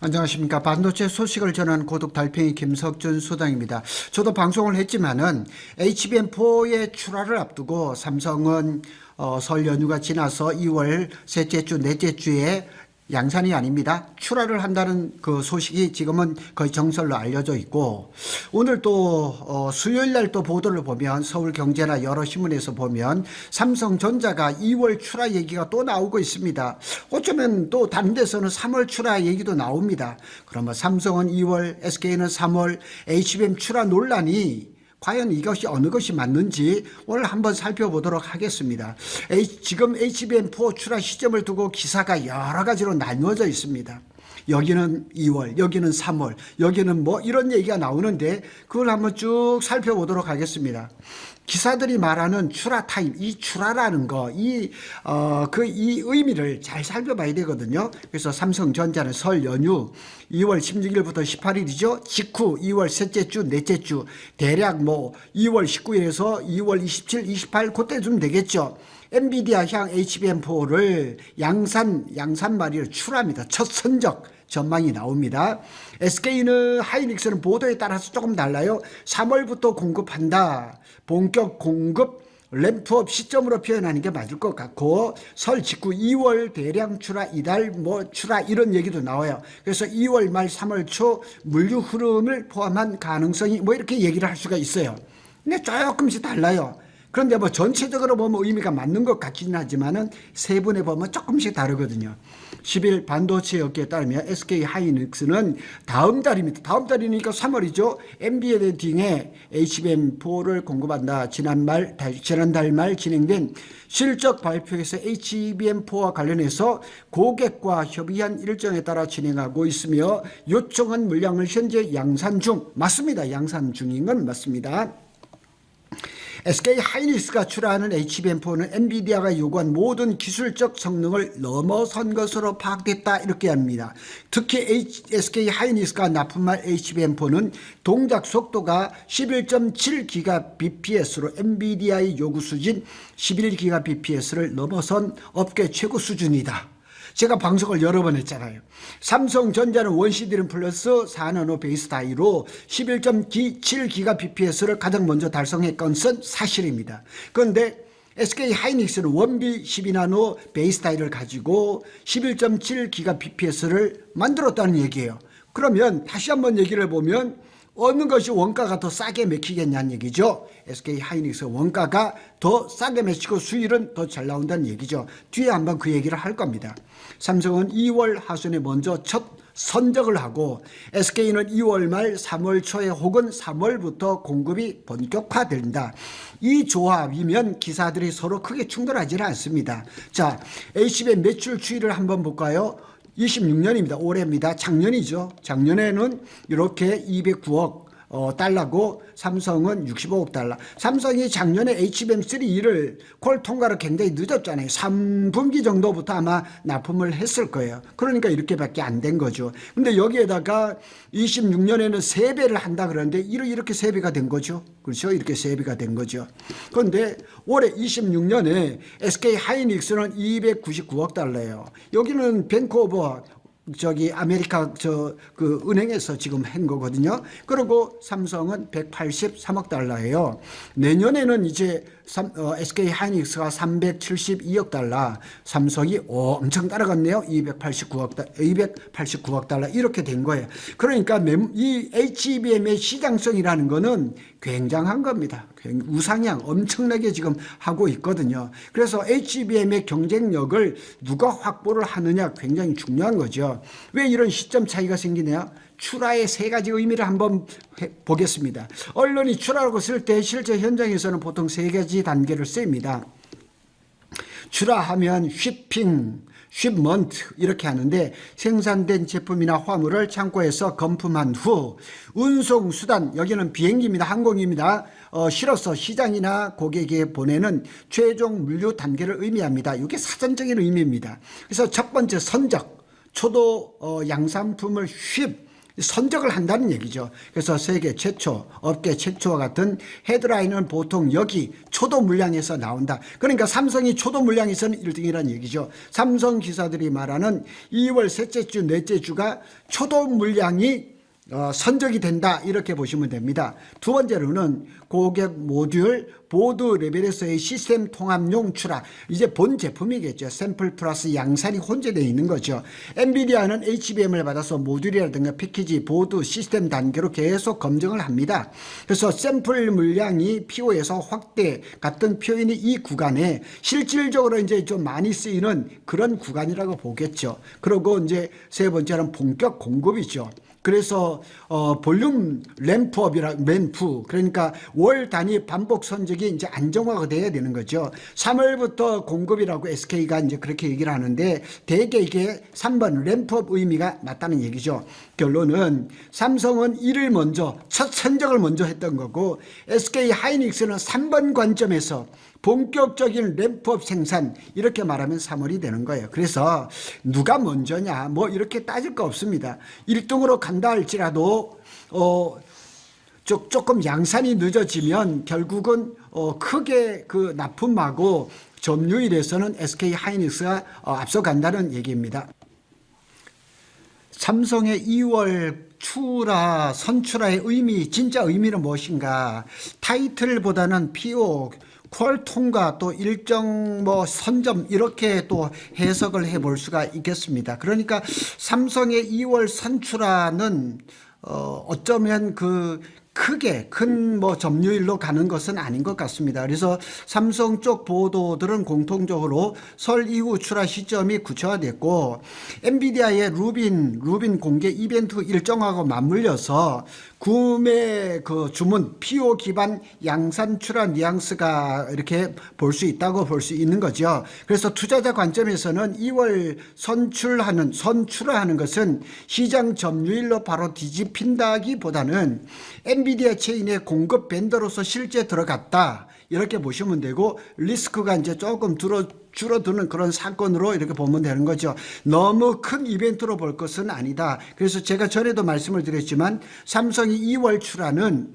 안녕하십니까. 반도체 소식을 전하는 고독 달팽이 김석준 소장입니다. 저도 방송을 했지만은 HBM4의 출하를 앞두고 삼성은 설 연휴가 지나서 2월 셋째 주, 넷째 주에 양산이 아닙니다. 출하를 한다는 그 소식이 지금은 거의 정설로 알려져 있고, 오늘 또 수요일 날 또 보도를 보면 서울경제나 여러 신문에서 보면 삼성전자가 2월 출하 얘기가 또 나오고 있습니다. 어쩌면 또 다른 데서는 3월 출하 얘기도 나옵니다. 그러면 삼성은 2월, SK는 3월 HBM 출하 논란이 과연 이것이 어느 것이 맞는지 오늘 한번 살펴보도록 하겠습니다. 지금 HBM4 출하 시점을 두고 기사가 여러 가지로 나누어져 있습니다. 여기는 2월, 여기는 3월, 여기는 뭐 이런 얘기가 나오는데 그걸 한번 쭉 살펴보도록 하겠습니다. 기사들이 말하는 출하 타임, 이 출하라는 거, 이 의미를 잘 살펴봐야 되거든요. 그래서 삼성전자는 설 연휴 2월 16일부터 18일이죠. 직후 2월 셋째 주, 넷째 주, 대략 뭐 2월 19일에서 2월 27, 28 그때쯤 되겠죠. 엔비디아 향 HBM4를 양산 말이를 출하합니다. 첫 선적 전망이 나옵니다. SK는 하이닉스는 보도에 따라서 조금 달라요. 3월부터 공급한다. 본격 공급 램프업 시점으로 표현하는 게 맞을 것 같고, 설 직후 2월 대량 출하, 이달 뭐 출하 이런 얘기도 나와요. 그래서 2월 말 3월 초 물류 흐름을 포함한 가능성이 뭐 이렇게 얘기를 할 수가 있어요. 근데 조금씩 달라요. 그런데 뭐 전체적으로 보면 의미가 맞는 것 같기는 하지만은 세분에 보면 조금씩 다르거든요. 10일 반도체 업계에 따르면 SK 하이닉스는 다음 달입니다. 다음 달이니까 3월이죠. 엔비디아에 HBM4를 공급한다. 지난달 말 진행된 실적 발표에서 HBM4와 관련해서 고객과 협의한 일정에 따라 진행하고 있으며 요청한 물량을 현재 양산 중, 맞습니다. 양산 중인 건 맞습니다. SK 하이닉스가 출하하는 HBM4는 엔비디아가 요구한 모든 기술적 성능을 넘어선 것으로 파악됐다, 이렇게 합니다. 특히 SK 하이닉스가 납품할 HBM4는 동작 속도가 11.7GBps로 엔비디아의 요구 수준 11GBps를 넘어선 업계 최고 수준이다. 제가 방송을 여러 번 했잖아요. 삼성전자는 원시드림 플러스 4나노 베이스 다이로 11.7GBps를 가장 먼저 달성했건 것은 사실입니다. 그런데 SK 하이닉스는 원비 12나노 베이스 다이를 가지고 11.7GBps를 만들었다는 얘기예요. 그러면 다시 한번 얘기를 해보면 어느 것이 원가가 더 싸게 맥히겠냐는 얘기죠. SK 하이닉스 원가가 더 싸게 맥히고 수율은 더 잘 나온다는 얘기죠. 뒤에 한번 그 얘기를 할 겁니다. 삼성은 2월 하순에 먼저 첫 선적을 하고 SK는 2월 말 3월 초에 혹은 3월부터 공급이 본격화된다. 이 조합이면 기사들이 서로 크게 충돌하지는 않습니다. 자, HBM 매출 추이를 한번 볼까요? 26년입니다. 올해입니다. 작년이죠. 작년에는 이렇게 209억 달러고 삼성은 65억 달러. 삼성이 작년에 HBM3를 콜 통과를 굉장히 늦었잖아요. 3분기 정도부터 아마 납품을 했을 거예요. 그러니까 이렇게밖에 안 된 거죠. 근데 여기에다가 26년에는 3배를 한다 그러는데 이렇게 3배가 된 거죠. 그렇죠? 이렇게 3배가 된 거죠. 그런데 올해 26년에 SK 하이닉스는 299억 달러예요. 여기는 뱅크 오브 아메리카 그 은행에서 지금 한 거거든요. 그리고 삼성은 183억 달러예요. 내년에는 이제 SK 하이닉스가 372억 달러, 삼성이 엄청 따라갔네요. 289억 달러 이렇게 된 거예요. 그러니까 이 HBM의 시장성이라는 거는 굉장한 겁니다. 우상향 엄청나게 지금 하고 있거든요. 그래서 HBM의 경쟁력을 누가 확보를 하느냐 굉장히 중요한 거죠. 왜 이런 시점 차이가 생기냐? 출하의 세 가지 의미를 한번 보겠습니다. 언론이 출하라고 쓸 때 실제 현장에서는 보통 세 가지 단계를 씁니다. 출하하면 쉬핑, 쉽먼트 이렇게 하는데, 생산된 제품이나 화물을 창고에서 검품한 후 운송 수단, 여기는 비행기입니다. 항공입니다. 실어서 시장이나 고객에게 보내는 최종 물류 단계를 의미합니다. 이게 사전적인 의미입니다. 그래서 첫 번째 선적, 초도 양산품을 쉽 선적을 한다는 얘기죠. 그래서 세계 최초, 업계 최초와 같은 헤드라인은 보통 여기 초도 물량에서 나온다. 그러니까 삼성이 초도 물량에서는 1등이라는 얘기죠. 삼성 기사들이 말하는 2월 셋째 주, 넷째 주가 초도 물량이 선적이 된다, 이렇게 보시면 됩니다. 두 번째로는 고객 모듈 보드 레벨에서의 시스템 통합용 출하, 이제 본 제품이겠죠. 샘플 플러스 양산이 혼재되어 있는 거죠. 엔비디아는 HBM을 받아서 모듈이라든가 패키지, 보드, 시스템 단계로 계속 검증을 합니다. 그래서 샘플 물량이 PO에서 확대 같은 표현이 이 구간에 실질적으로 이제 좀 많이 쓰이는 그런 구간이라고 보겠죠. 그리고 이제 세 번째는 본격 공급이죠. 그래서 볼륨 램프, 그러니까 월 단위 반복 선적이 이제 안정화가 돼야 되는 거죠. 3월부터 공급이라고 SK가 이제 그렇게 얘기를 하는데 대개 이게 3번 램프업 의미가 맞다는 얘기죠. 결론은 삼성은 이를 먼저 첫 선적을 먼저 했던 거고 SK 하이닉스는 3번 관점에서 본격적인 램프업 생산, 이렇게 말하면 3월이 되는 거예요. 그래서 누가 먼저냐 뭐 이렇게 따질 거 없습니다. 1등으로 간다 할지라도 조금 양산이 늦어지면 결국은 크게 그 납품하고 점유율에서는 SK 하이닉스가 앞서간다는 얘기입니다. 삼성의 2월 선출하의 의미, 진짜 의미는 무엇인가? 타이틀보다는 PO, 퀄통과 또 일정 선점, 이렇게 또 해석을 해볼 수가 있겠습니다. 그러니까 삼성의 2월 선출하는 어쩌면 크게 큰 점유율로 가는 것은 아닌 것 같습니다. 그래서 삼성 쪽 보도들은 공통적으로 설 이후 출하 시점이 구체화됐고 엔비디아의 루빈 공개 이벤트 일정하고 맞물려서 구매 주문, PO 기반 양산 출하 뉘앙스가 이렇게 볼 수 있다고 볼 수 있는 거죠. 그래서 투자자 관점에서는 2월 선출하는 것은 시장 점유율로 바로 뒤집힌다기보다는 엔비디아 체인의 공급 벤더로서 실제 들어갔다, 이렇게 보시면 되고 리스크가 이제 조금 줄어드는 그런 사건으로 이렇게 보면 되는 거죠. 너무 큰 이벤트로 볼 것은 아니다. 그래서 제가 전에도 말씀을 드렸지만 삼성이 2월 출하는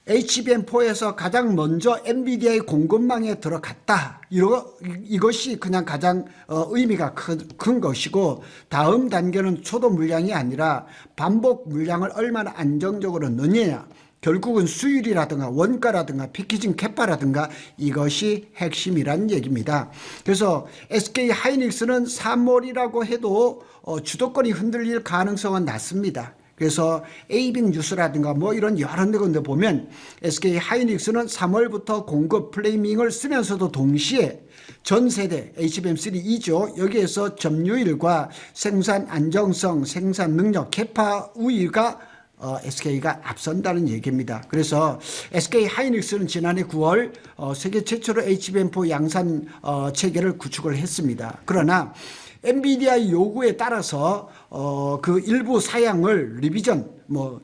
HBM4에서 가장 먼저 엔비디아의 공급망에 들어갔다, 이것이 그냥 가장 의미가 큰 것이고, 다음 단계는 초도 물량이 아니라 반복 물량을 얼마나 안정적으로 넣느냐, 결국은 수율이라든가 원가라든가 패키징 캐파라든가 이것이 핵심이라는 얘기입니다. 그래서 SK 하이닉스는 3월이라고 해도 주도권이 흔들릴 가능성은 낮습니다. 그래서 에이빙 뉴스라든가 이런 여러 군데 보면 SK 하이닉스는 3월부터 공급 플레이밍을 쓰면서도 동시에 전 세대 HBM3E죠. 여기에서 점유율과 생산 안정성, 생산 능력, 캐파 우위가 SK가 앞선다는 얘기입니다. 그래서 SK 하이닉스는 지난해 9월 세계 최초로 HBM4 양산 체계를 구축을 했습니다. 그러나 엔비디아 요구에 따라서 그 일부 사양을 리비전,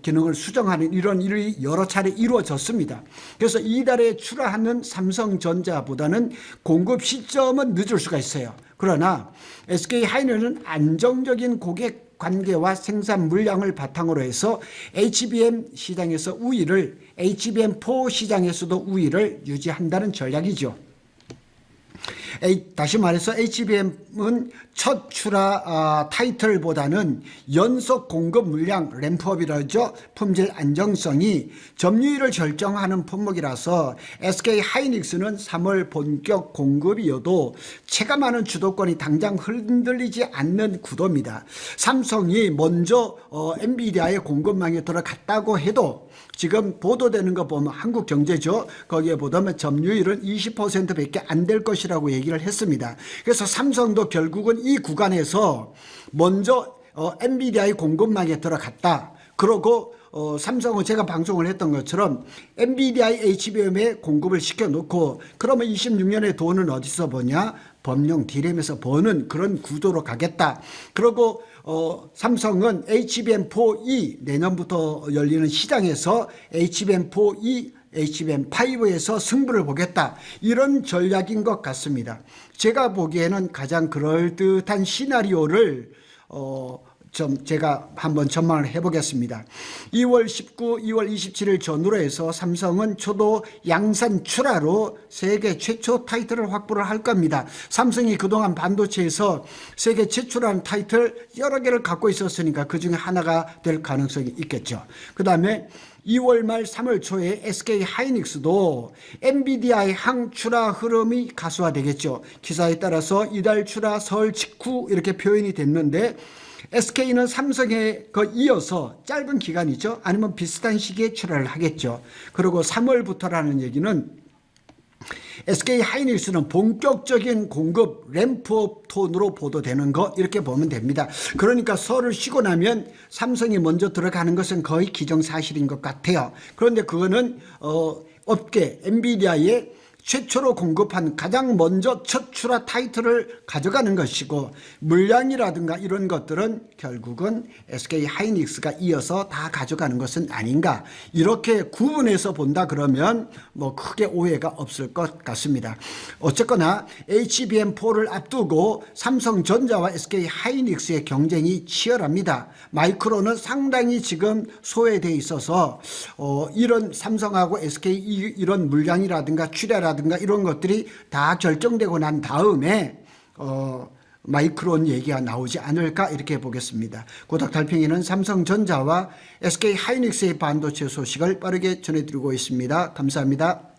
기능을 수정하는 이런 일이 여러 차례 이루어졌습니다. 그래서 이달에 출하하는 삼성전자보다는 공급 시점은 늦을 수가 있어요. 그러나 SK 하이닉스는 안정적인 고객 관계와 생산 물량을 바탕으로 해서 HBM 시장에서 HBM4 시장에서도 우위를 유지한다는 전략이죠. 다시 말해서 HBM은 첫 출하 타이틀보다는 연속 공급 물량 램프업이라죠. 품질 안정성이 점유율을 결정하는 품목이라서 SK 하이닉스는 3월 본격 공급이어도 체감하는 주도권이 당장 흔들리지 않는 구도입니다. 삼성이 먼저 엔비디아의 공급망에 들어갔다고 해도 지금 보도되는 거 보면 한국경제죠. 거기에 보면 점유율은 20%밖에 안 될 것이라고 얘기를 했습니다. 그래서 삼성도 결국은 이 구간에서 먼저 엔비디아의 공급망에 들어갔다. 그러고 삼성은 제가 방송을 했던 것처럼 엔비디아의 HBM에 공급을 시켜놓고 그러면 26년에 돈은 어디서 버냐? 범용 D램에서 버는 그런 구도로 가겠다. 그리고 삼성은 HBM4E 내년부터 열리는 시장에서 HBM4E, HBM5에서 승부를 보겠다. 이런 전략인 것 같습니다. 제가 보기에는 가장 그럴듯한 시나리오를 좀 제가 한번 전망을 해보겠습니다. 2월 19, 2월 27일 전후로 해서 삼성은 초도 양산 출하로 세계 최초 타이틀을 확보를 할 겁니다. 삼성이 그동안 반도체에서 세계 최초라는 타이틀 여러 개를 갖고 있었으니까 그중에 하나가 될 가능성이 있겠죠. 그 다음에 2월 말 3월 초에 SK 하이닉스도 엔비디아의 항출하 흐름이 가수화되겠죠. 기사에 따라서 이달 출하 설 직후 이렇게 표현이 됐는데 SK는 삼성에 이어서 짧은 기간이죠. 아니면 비슷한 시기에 출하를 하겠죠. 그리고 3월부터라는 얘기는 SK 하이닉스는 본격적인 공급 램프업 톤으로 보도되는 거 이렇게 보면 됩니다. 그러니까 설을 쉬고 나면 삼성이 먼저 들어가는 것은 거의 기정사실인 것 같아요. 그런데 그거는 업계 엔비디아의 최초로 공급한 가장 먼저 첫 출하 타이틀을 가져가는 것이고 물량이라든가 이런 것들은 결국은 SK 하이닉스가 이어서 다 가져가는 것은 아닌가 이렇게 구분해서 본다 그러면 뭐 크게 오해가 없을 것 같습니다. 어쨌거나 HBM4를 앞두고 삼성전자와 SK 하이닉스의 경쟁이 치열합니다. 마이크론은 상당히 지금 소외되어 있어서 이런 삼성하고 SK 이런 물량이라든가 출하라든가 이런 것들이 다 결정되고 난 다음에 마이크론 얘기가 나오지 않을까 이렇게 보겠습니다. 고닥달팽이는 삼성전자와 SK 하이닉스의 반도체 소식을 빠르게 전해드리고 있습니다. 감사합니다.